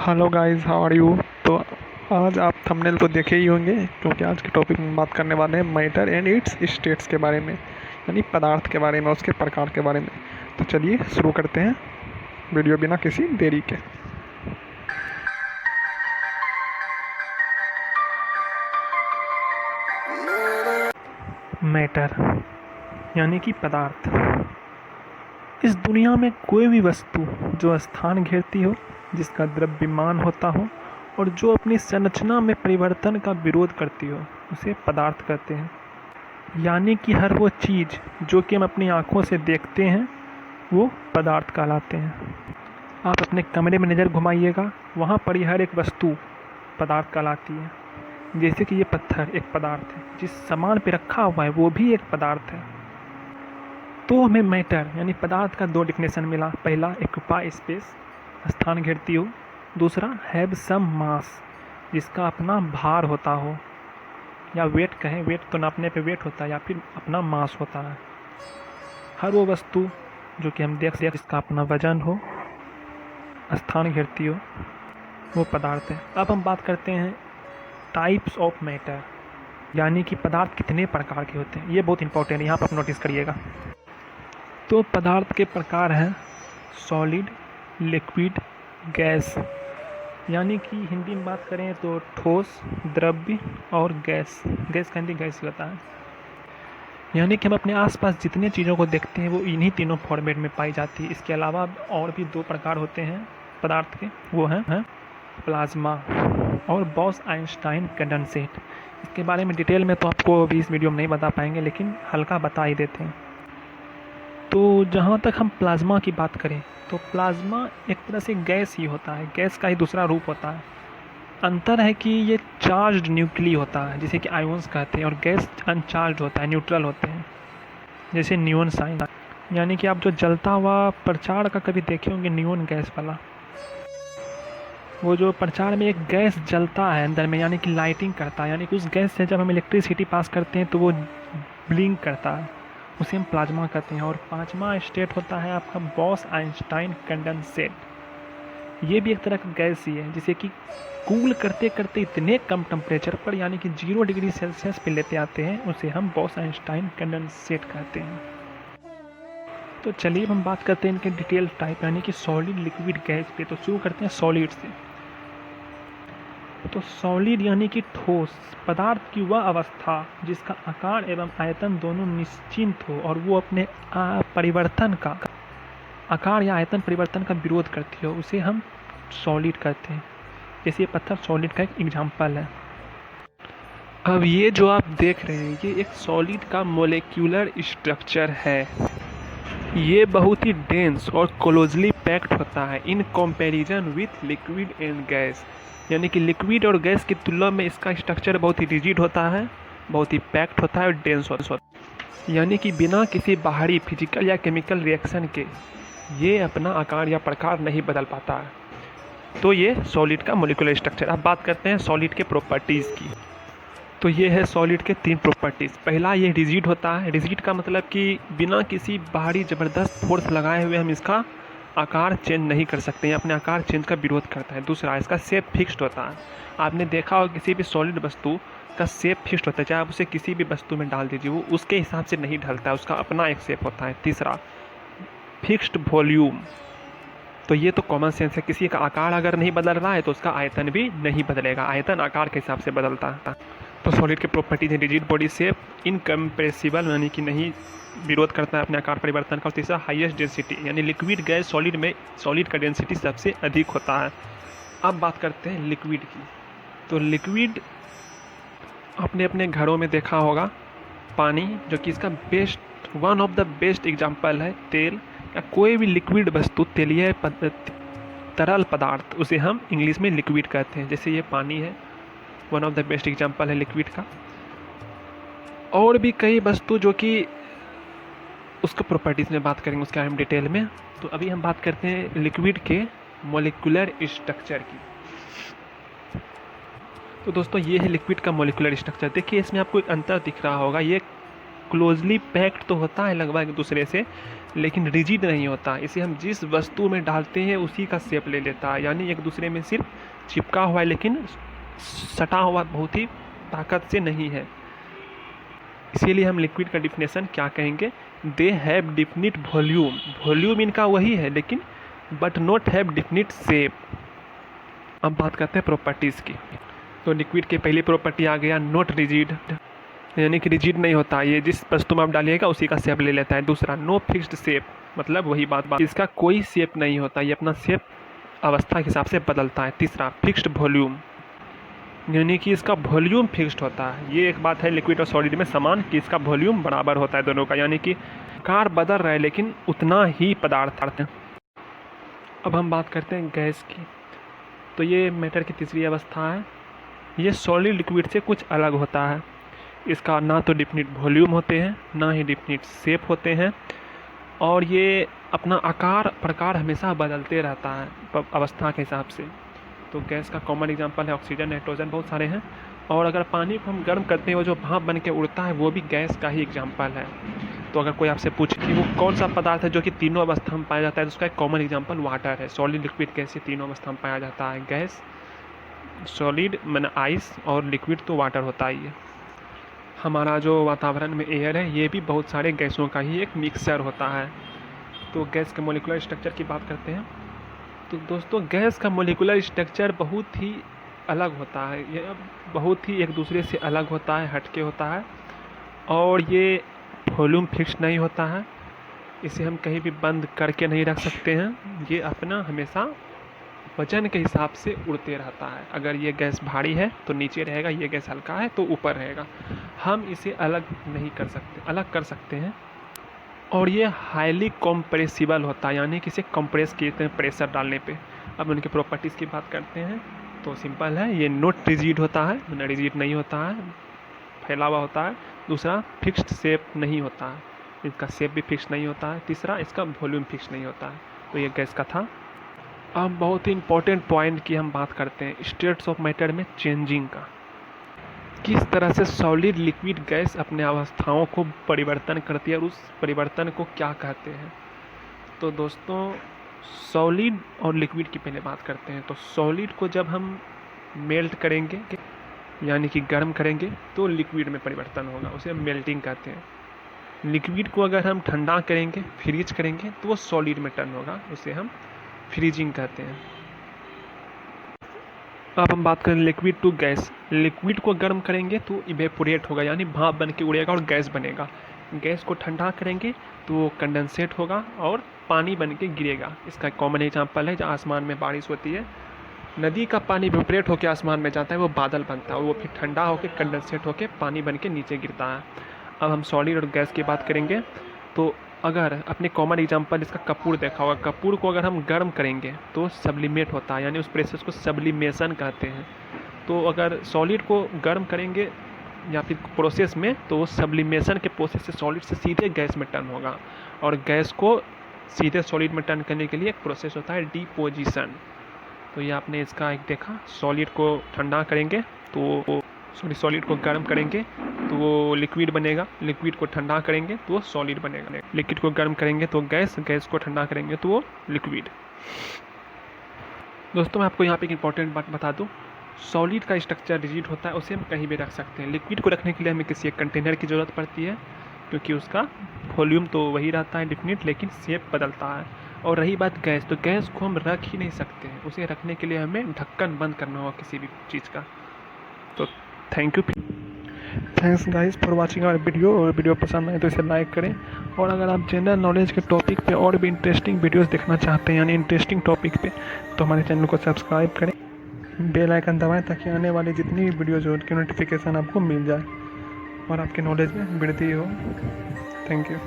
Hello guys, how are you. तो आज आप थंबनेल तो देखे ही होंगे, क्योंकि आज के टॉपिक में बात करने वाले हैं मैटर एंड इट्स स्टेट्स के बारे में, यानी पदार्थ के बारे में, उसके प्रकार के बारे में। तो चलिए शुरू करते हैं वीडियो बिना किसी देरी के। मैटर यानी कि पदार्थ। इस दुनिया में कोई भी वस्तु जो स्थान घेरती हो, जिसका द्रव्यमान होता हो और जो अपनी संरचना में परिवर्तन का विरोध करती हो, उसे पदार्थ कहते हैं। यानी कि हर वो चीज़ जो कि हम अपनी आँखों से देखते हैं वो पदार्थ कहलाते हैं। आप अपने कमरे में नज़र घुमाइएगा, वहाँ पर हर एक वस्तु पदार्थ कहलाती है। जैसे कि ये पत्थर एक पदार्थ है, जिस सामान पे रखा हुआ है वो भी एक पदार्थ है। तो हमें मैटर यानी पदार्थ का दो डिफिनेशन मिला। पहला, ऑक्यूपाई स्पेस, स्थान घेरती हो। दूसरा, हैव सम मास, जिसका अपना भार होता हो, या वेट कहें, वेट तो नापने पे वेट होता है, या फिर अपना मास होता है। हर वो वस्तु जो कि हम देख सकते जिसका अपना वजन हो, स्थान घेरती हो, वो पदार्थ है। अब हम बात करते हैं टाइप्स ऑफ मैटर, यानी कि पदार्थ कितने प्रकार के होते हैं। ये बहुत इंपॉर्टेंट है, यहाँ पर आप नोटिस करिएगा। तो पदार्थ के प्रकार हैं सॉलिड, लिक्विड, गैस। यानी कि हिंदी में बात करें तो ठोस, द्रव्य और गैस। गैस का हिंदी गैस होता है। यानी कि हम अपने आसपास जितने चीज़ों को देखते हैं वो इन्हीं तीनों फॉर्मेट में पाई जाती है। इसके अलावा और भी दो प्रकार होते हैं पदार्थ के, वो हैं प्लाज्मा और बॉस-आइंस्टाइन कंडेंसेट। इसके बारे में डिटेल में तो आपको अभी इस वीडियो में नहीं बता पाएंगे, लेकिन हल्का बता ही देते हैं। तो जहाँ तक हम प्लाज्मा की बात करें तो प्लाज्मा एक तरह से गैस ही होता है, गैस का ही दूसरा रूप होता है। अंतर है कि ये चार्ज्ड न्यूक्ली होता है, जिसे कि आयोन्स कहते हैं, और गैस अनचार्ज होता है, न्यूट्रल होते हैं, जैसे नियॉन साइन। यानी कि आप जो जलता हुआ प्रचार का कभी देखे होंगे, नियॉन गैस वाला, वो जो प्रचार में एक गैस जलता है अंदर में, यानी कि लाइटिंग करता है। यानी कि उस गैस से जब हम इलेक्ट्रिसिटी पास करते हैं तो वो ब्लिंक करता है, उसे हम प्लाज्मा कहते हैं। और पांचवा स्टेट होता है आपका बॉस-आइंस्टाइन कंडेंसेट। ये भी एक तरह का गैस ही है, जिसे कि कूल करते करते इतने कम टेम्परेचर पर, यानी कि 0 डिग्री सेल्सियस पे लेते आते हैं, उसे हम बॉस-आइंस्टाइन कंडेंसेट कहते हैं। तो चलिए हम बात करते हैं इनके डिटेल टाइप, यानी कि सॉलिड, लिक्विड, गैस पे। तो शुरू करते हैं सॉलिड से। तो सॉलिड यानी कि ठोस पदार्थ की वह अवस्था जिसका आकार एवं आयतन दोनों निश्चित हो और वो अपने परिवर्तन का, आकार या आयतन परिवर्तन का विरोध करती हो, उसे हम सॉलिड कहते हैं। जैसे ये पत्थर सॉलिड का एक एग्जाम्पल है। अब ये जो आप देख रहे हैं ये एक सॉलिड का मोलिक्यूलर स्ट्रक्चर है। ये बहुत ही डेंस और क्लोजली पैक्ड होता है in comparison with liquid and gas. यानी कि लिक्विड और गैस की तुलना में इसका स्ट्रक्चर बहुत ही रिजिड होता है, बहुत ही पैक्ड होता है और डेंस होता है। यानी कि बिना किसी बाहरी फिजिकल या केमिकल रिएक्शन के ये अपना आकार या प्रकार नहीं बदल पाता है। तो ये सॉलिड का मोलिकुलर स्ट्रक्चर। अब बात करते हैं सॉलिड के प्रॉपर्टीज़ की। तो ये है सॉलिड के 3 प्रॉपर्टीज़। पहला, ये रिजिड होता है। रिजिड का मतलब कि बिना किसी बाहरी ज़बरदस्त फोर्स लगाए हुए हम इसका आकार चेंज नहीं कर सकते हैं, अपने आकार चेंज का विरोध करता है। दूसरा, इसका शेप फिक्स्ड होता है। आपने देखा हो किसी भी सॉलिड वस्तु का शेप फिक्स्ड होता है, चाहे आप उसे किसी भी वस्तु में डाल दीजिए वो उसके हिसाब से नहीं ढलता है, उसका अपना एक शेप होता है। तीसरा, फिक्स्ड वॉल्यूम। तो ये तो कॉमन सेंस है, किसी का आकार अगर नहीं बदल रहा है तो उसका आयतन भी नहीं बदलेगा, आयतन आकार के हिसाब से बदलता है। तो सॉलिड के प्रॉपर्टीज है रिजिड बॉडी शेप, इनकम्प्रेसिबल यानी कि नहीं विरोध करता है अपने आकार परिवर्तन का। तीसरा, हाईएस्ट डेंसिटी, यानी लिक्विड गैस सॉलिड में सॉलिड का डेंसिटी सबसे अधिक होता है। अब बात करते हैं लिक्विड की। तो लिक्विड आपने अपने घरों में देखा होगा, पानी, जो कि इसका best, one of the best example है। तेल या कोई भी लिक्विड वस्तु, तेलीय तरल पदार्थ, उसे हम इंग्लिश में लिक्विड कहते हैं। जैसे ये पानी है, one of the best example है लिक्विड का। और भी कई वस्तु जो कि उसका प्रॉपर्टीज़ में बात करेंगे उसके बारे में डिटेल में। तो अभी हम बात करते हैं लिक्विड के मोलिकुलर स्ट्रक्चर की। तो दोस्तों ये है लिक्विड का मोलिकुलर स्ट्रक्चर। देखिए इसमें आपको एक अंतर दिख रहा होगा, ये क्लोजली पैक्ड तो होता है लगभग एक दूसरे से, लेकिन रिजिड नहीं होता। इसे हम जिस वस्तु में डालते हैं उसी का शेप ले लेता है, यानी एक दूसरे में सिर्फ चिपका हुआ है लेकिन सटा हुआ बहुत ही ताकत से नहीं है। इसीलिए हम लिक्विड का डिफिनेशन क्या कहेंगे, they have definite volume. Volume इनका वही है लेकिन but not have definite shape. अब बात करते हैं प्रॉपर्टीज़ की। तो लिक्विड की पहली प्रॉपर्टी आ गया नॉट रिजिड, यानी कि रिजिड नहीं होता, ये जिस वस्तु में आप डालिएगा उसी का शेप ले लेता है। दूसरा नो फिक्स्ड शेप, मतलब वही बात इसका कोई शेप नहीं होता, ये अपना शेप अवस्था के हिसाब से बदलता है। तीसरा फिक्स्ड वॉल्यूम, यानी कि इसका वॉल्यूम फिक्स्ड होता है। ये एक बात है लिक्विड और सॉलिड में समान कि इसका वॉल्यूम बराबर होता है दोनों का, यानी कि आकार बदल रहा है लेकिन उतना ही पदार्थ है। अब हम बात करते हैं गैस की। तो ये मैटर की तीसरी अवस्था है। ये सॉलिड लिक्विड से कुछ अलग होता है। इसका ना तो डिफिनिट वॉल्यूम होते हैं ना ही डिफिनिट शेप होते हैं, और ये अपना आकार प्रकार हमेशा बदलते रहता है अवस्था के हिसाब से। तो गैस का कॉमन एग्जांपल है ऑक्सीजन, नाइट्रोजन, बहुत सारे हैं। और अगर पानी को हम गर्म करते हैं वो जो भाप बन के उड़ता है वो भी गैस का ही एग्जांपल है। तो अगर कोई आपसे पूछे कि वो कौन सा पदार्थ है जो कि तीनों अवस्था में पाया जाता है, तो उसका एक कॉमन एग्जांपल वाटर है। सॉलिड, लिक्विड, गैस ये तीनों अवस्था में पाया जाता है। गैस, सॉलिड मैंने आइस, और लिक्विड तो वाटर होता ही है। हमारा जो वातावरण में एयर है ये भी बहुत सारे गैसों का ही एक मिक्सचर होता है। तो गैस के मोलिकुलर स्ट्रक्चर की बात करते हैं। तो दोस्तों गैस का मोलिकुलर स्ट्रक्चर बहुत ही अलग होता है, ये बहुत ही एक दूसरे से अलग होता है, हटके होता है, और ये वॉल्यूम फिक्स नहीं होता है। इसे हम कहीं भी बंद करके नहीं रख सकते हैं, ये अपना हमेशा वजन के हिसाब से उड़ते रहता है। अगर ये गैस भारी है तो नीचे रहेगा, ये गैस हल्का है तो ऊपर रहेगा। हम इसे अलग नहीं कर सकते, अलग कर सकते हैं। और ये हाईली कंप्रेसिबल होता है, यानी कि इसे कंप्रेस करते हैं प्रेशर डालने पे। अब उनकी प्रॉपर्टीज़ की बात करते हैं। तो सिंपल है, ये नॉट रिजिड होता है, मतलब रिजिड नहीं होता है, फैला हुआ होता है। दूसरा फिक्स्ड शेप नहीं होता है, इसका शेप भी फिक्स नहीं होता है। तीसरा इसका वॉल्यूम फिक्स नहीं होता है। तो ये गैस का था। अब बहुत ही इंपॉर्टेंट पॉइंट की हम बात करते हैं, स्टेट्स ऑफ मैटर में चेंजिंग का। किस तरह से सॉलिड, लिक्विड, गैस अपने अवस्थाओं को परिवर्तन करती है और उस परिवर्तन को क्या कहते हैं। तो दोस्तों सॉलिड और लिक्विड की पहले बात करते हैं। तो सॉलिड को जब हम मेल्ट करेंगे, यानी कि गर्म करेंगे, तो लिक्विड में परिवर्तन होगा, उसे हम मेल्टिंग कहते हैं। लिक्विड को अगर हम ठंडा करेंगे, फ्रीज करेंगे, तो वो सॉलिड में टर्न होगा, उसे हम फ्रीजिंग कहते हैं। अब हम बात करें लिक्विड टू गैस। लिक्विड को गर्म करेंगे तो इवेपोरेट होगा, यानी भाप बन के उड़ेगा और गैस बनेगा। गैस को ठंडा करेंगे तो वो कंडेंसेट होगा और पानी बन के गिरेगा। इसका कॉमन एग्जांपल है जब आसमान में बारिश होती है, नदी का पानी इवेपोरेट होकर आसमान में जाता है, वो बादल बनता है और वो फिर ठंडा होकर कंडेंसेट होकर पानी बन के नीचे गिरता है। अब हम सॉलिड और गैस की बात करेंगे। तो अगर अपने कॉमन एग्जांपल इसका कपूर देखा होगा, कपूर को अगर हम गर्म करेंगे तो सब्लिमेट होता है, यानी उस प्रोसेस को सब्लिमेशन कहते हैं। तो अगर सॉलिड को गर्म करेंगे या फिर प्रोसेस में, तो सब्लिमेशन के प्रोसेस से सॉलिड से सीधे गैस में टर्न होगा, और गैस को सीधे सॉलिड में टर्न करने के लिए एक प्रोसेस होता है डिपोजिशन। तो ये आपने इसका एक देखा, सॉलिड को ठंडा करेंगे तो सॉलिड को गर्म करेंगे तो वो लिक्विड बनेगा, लिक्विड को ठंडा करेंगे तो वो सॉलिड बनेगा, लिक्विड को गर्म करेंगे तो गैस, गैस को ठंडा करेंगे तो वो लिक्विड। दोस्तों मैं आपको यहाँ पे एक इंपॉर्टेंट बात बता दूँ, सॉलिड का स्ट्रक्चर रिजिड होता है, उसे हम कहीं भी रख सकते हैं। लिक्विड को रखने के लिए हमें किसी एक कंटेनर की ज़रूरत पड़ती है, क्योंकि उसका वॉल्यूम तो वही रहता है डिफिनिट, लेकिन शेप बदलता है। और रही बात गैस, तो गैस को हम रख ही नहीं सकते हैं, उसे रखने के लिए हमें ढक्कन बंद करना होगा किसी भी चीज़ का। तो thank you, thanks guys for watching our video. और वीडियो पसंद आए तो इसे लाइक करें, और अगर आप जनरल नॉलेज के टॉपिक पे और भी इंटरेस्टिंग वीडियोस देखना चाहते हैं, यानी इंटरेस्टिंग टॉपिक पे, तो हमारे चैनल को सब्सक्राइब करें, बेल आइकन दबाएं, ताकि आने वाली जितनी भी वीडियोज़ हो उनकी नोटिफिकेशन आपको मिल जाए और आपके नॉलेज में वृद्धि हो। Thank you.